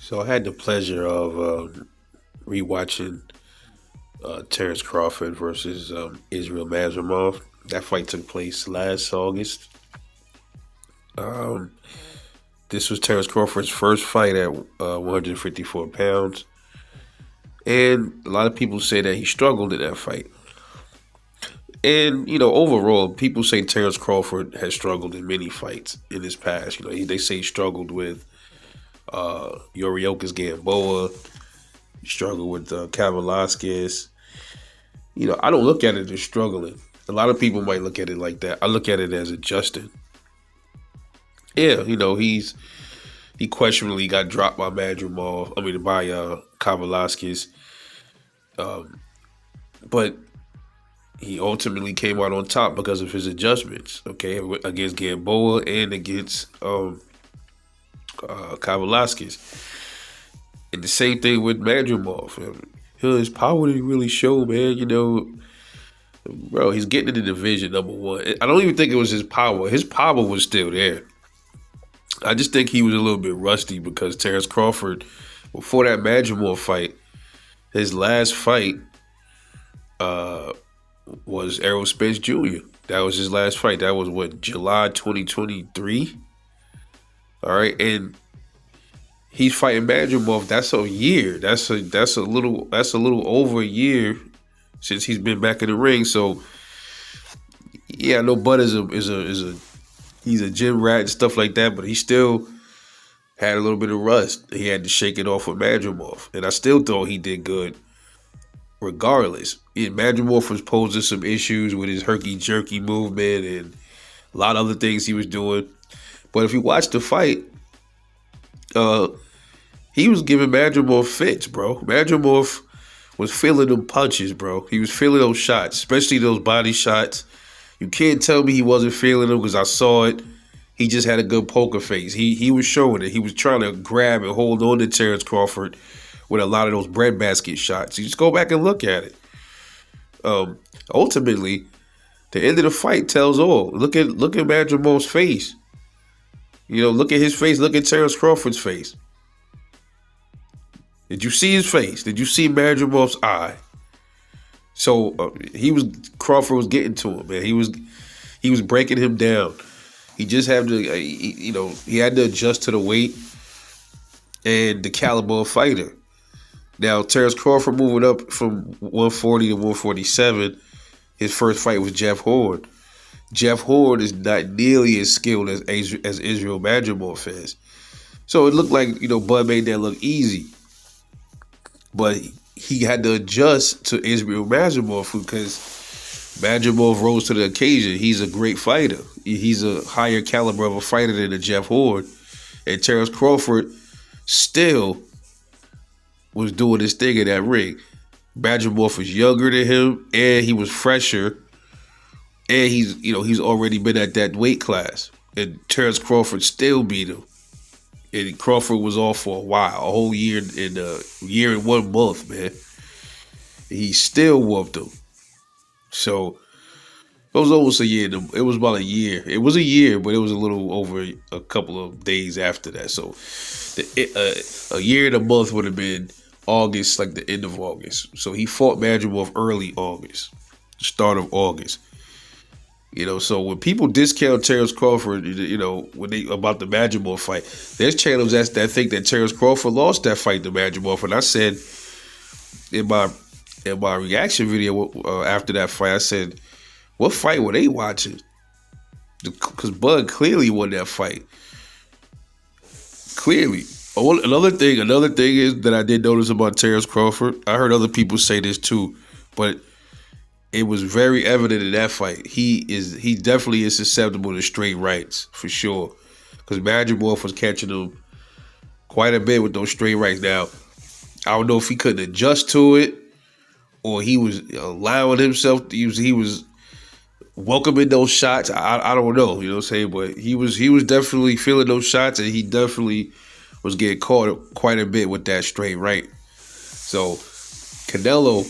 So I had the pleasure of rewatching Terrence Crawford versus Israel Madrimov. That fight took place last August. Um, this was Terrence Crawford's first fight at 154 pounds, and a lot of people say that he struggled in that fight. And overall, people say Terrence Crawford has struggled in many fights in his past. They say he struggled with Yoriokas Gamboa, he struggled with Kavalaskis. I don't look at it as struggling. A lot of people might look at it like that. I look at it as adjusting. Yeah, he questionably got dropped by Madrimov. I mean, by Kavalaskis. But he ultimately came out on top because of his adjustments. Okay, against Gamboa and against Kavalaskis. And the same thing with Madrimov. His power didn't really show, man. Bro, he's getting in the division number one. I don't even think it was his power. His power was still there. I just think he was a little bit rusty because Terrence Crawford, before that Madrimov fight, his last fight was Errol Spence Jr. That was his last fight. That was what, July 2023? All right, and he's fighting Madrimov. That's a year. That's a little over a year since he's been back in the ring. So yeah, I know Bud is a he's a gym rat and stuff like that, but he still had a little bit of rust. He had to shake it off with Madrimov, and I still thought he did good regardless. Yeah, Madrimov was posing some issues with his herky-jerky movement and a lot of other things he was doing. But if you watch the fight, he was giving Madrimov fits, bro. Madrimov was feeling them punches, bro. He was feeling those shots, especially those body shots. You can't tell me he wasn't feeling them because I saw it. He just had a good poker face. He was showing it. He was trying to grab and hold on to Terrence Crawford with a lot of those breadbasket shots. You just go back and look at it. Ultimately, the end of the fight tells all. Look at Madrimov's face. Look at his face. Look at Terrence Crawford's face. Did you see his face? Did you see Madrimov's eye? So Crawford was getting to him, man. He was breaking him down. He just had to, he had to adjust to the weight and the caliber of fighter. Now, Terrence Crawford moving up from 140 to 147, his first fight was Jeff Horn. Jeff Horn is not nearly as skilled as Israel Madrimov is. So it looked like, Bud made that look easy. But he had to adjust to Israel Madrimov because Madrimov rose to the occasion. He's a great fighter. He's a higher caliber of a fighter than a Jeff Horn. And Terrence Crawford still was doing his thing in that ring. Madrimov was younger than him, and he was fresher. And he's already been at that weight class. And Terrence Crawford still beat him. And Crawford was off for a while, a whole year and 1 month, man. He still whooped him. So it was almost a year. It was about a year. It was a year, but it was a little over a couple of days after that. So a year and a month would have been August, like the end of August. So he fought Madrimov early August, start of August. So when people discount Terrence Crawford, when they about the Madrimov fight, there's channels that think that Terrence Crawford lost that fight to Madrimov, and I said in my reaction video after that fight, I said, what fight were they watching? Because Bud clearly won that fight. Clearly. Another thing is that I did notice about Terrence Crawford. I heard other people say this too, but it was very evident in that fight. He definitely is susceptible to straight rights for sure, because Madrimov was catching him quite a bit with those straight rights. Now, I don't know if he couldn't adjust to it or he was allowing himself to use. He was welcoming those shots. I don't know, you know what I'm saying, but he was definitely feeling those shots, and he definitely was getting caught quite a bit with that straight right. So Canelo,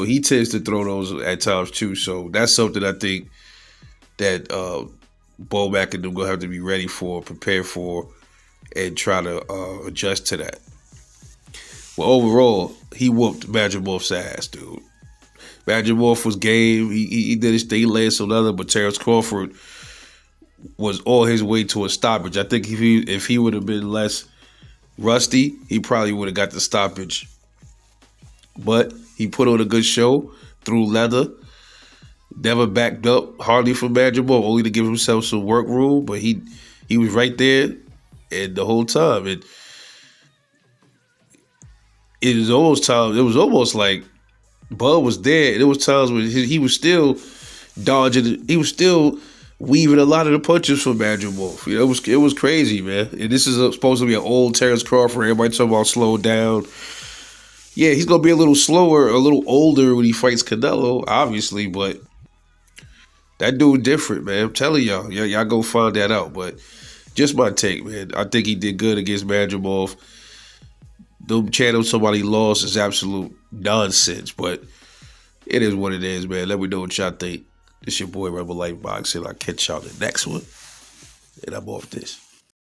he tends to throw those at times too. So that's something I think that Bo Mack and them gonna have to be ready for, prepared for, and try to adjust to that. Well, overall, he whooped Madrimov's ass, dude. Madrimov was game. He did his thing, landed some leather, but Terrence Crawford was on his way to a stoppage. I think if he would have been less rusty, he probably would have got the stoppage. But he put on a good show, threw leather, never backed up hardly from Madrimov, only to give himself some work room. But he was right there and the whole time. And it was almost like Bud was there. And there was times when he was still dodging. He was still weaving a lot of the punches from Madrimov. You know, it was crazy, man. And this is supposed to be an old Terrence Crawford. Everybody talking about slow down. Yeah, he's gonna be a little slower, a little older when he fights Canelo, obviously, but that dude different, man. I'm telling y'all go find that out. But just my take, man. I think he did good against Madrimov. The channel somebody lost is absolute nonsense, but it is what it is, man. Let me know what y'all think. It's your boy Rebel Life Boxing. I'll catch y'all in the next one. And I'm off this.